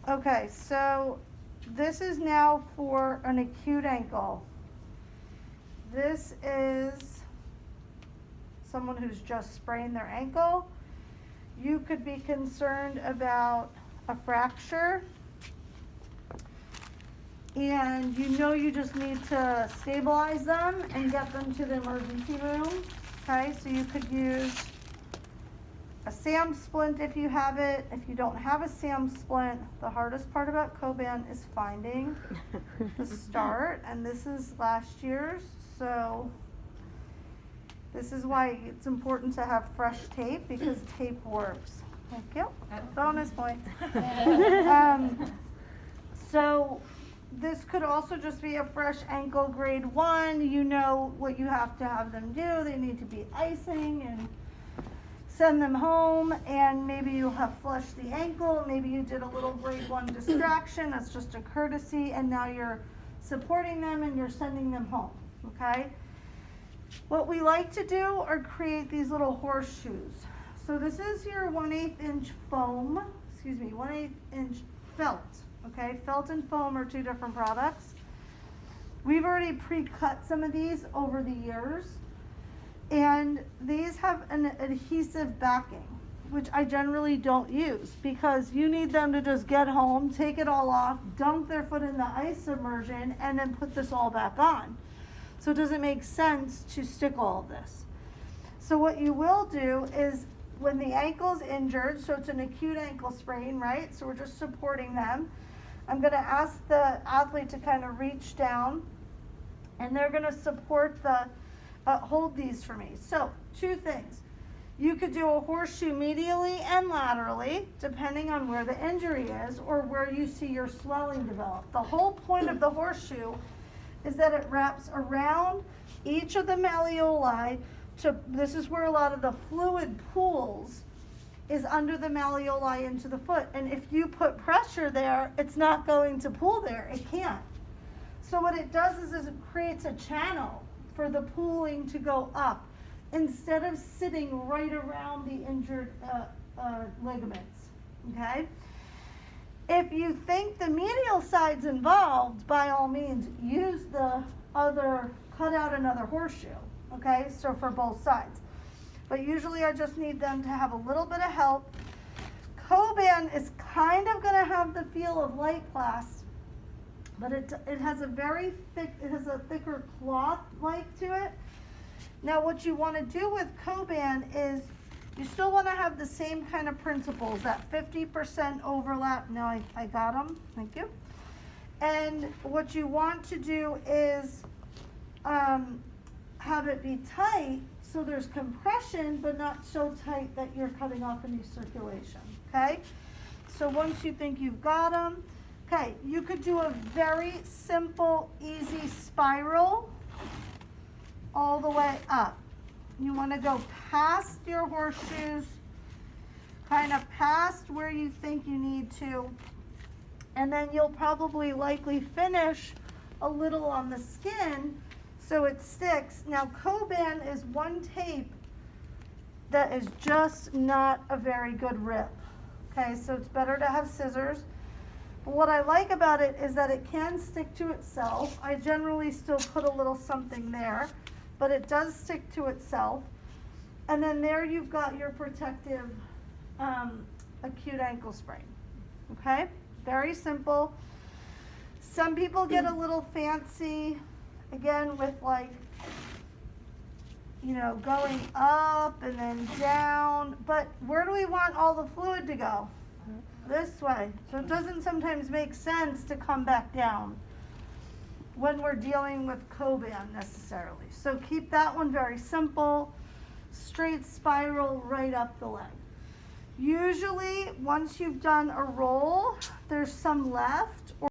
Okay, so this is now for an acute ankle. This is someone who's just sprained their ankle. You could be concerned about a fracture, and you know you just need to stabilize them and get them to the emergency room. Okay, so you could use a SAM splint if you have it. If you don't have a SAM splint, the hardest part about Coban is finding the start, and this is last year's, so this is why it's important to have fresh tape, because tape works. Thank you. Bonus point. So this could also just be a fresh ankle grade 1. You know what you have to have them do. They need to be icing and send them home, and maybe you have flushed the ankle. Maybe you did a little grade 1 distraction. That's just a courtesy, and now you're supporting them and you're sending them home. Okay? What we like to do are create these little horseshoes. So this is your 1/8 inch foam, 1/8 inch felt. Okay, felt and foam are two different products. We've already pre-cut some of these over the years, and these have an adhesive backing, which I generally don't use, because you need them to just get home, take it all off, dunk their foot in the ice immersion, and then put this all back on. So it doesn't make sense to stick all of this. So what you will do is, when the ankle's injured, so it's an acute ankle sprain, right? So we're just supporting them. I'm going to ask the athlete to kind of reach down, and they're going to support the, hold these for me. So 2 things. You could do a horseshoe medially and laterally, depending on where the injury is or where you see your swelling develop. The whole point of the horseshoe is that it wraps around each of the malleoli. This is where a lot of the fluid pools, is under the malleoli into the foot. And if you put pressure there, it's not going to pool there. It can't. So what it does is it creates a channel for the pooling to go up, instead of sitting right around the injured ligaments. Okay? If you think the medial side's involved, by all means, use the other, cut out another horseshoe. Okay, so for both sides. But usually I just need them to have a little bit of help. Coban is kind of going to have the feel of light class, but it has a very thick, it has a thicker cloth-like to it. Now what you want to do with Coban is, you still want to have the same kind of principles, that 50% overlap. Now I got them, thank you. And what you want to do is have it be tight, so there's compression, but not so tight that you're cutting off any circulation, okay? So once you think you've got them, okay, you could do a very simple, easy spiral all the way up. You want to go past your horseshoes, kind of past where you think you need to, and then you'll probably likely finish a little on the skin so it sticks. Now Coban is one tape that is just not a very good rip. Okay, so it's better to have scissors. But what I like about it is that it can stick to itself. I generally still put a little something there, but it does stick to itself. And then there you've got your protective acute ankle sprain. Okay, very simple. Some people get a little fancy, again, with like, you know, going up and then down, but where do we want all the fluid to go? This way. So it doesn't sometimes make sense to come back down when we're dealing with Coban necessarily. So keep that one very simple, straight spiral right up the leg. Usually once you've done a roll, there's some left.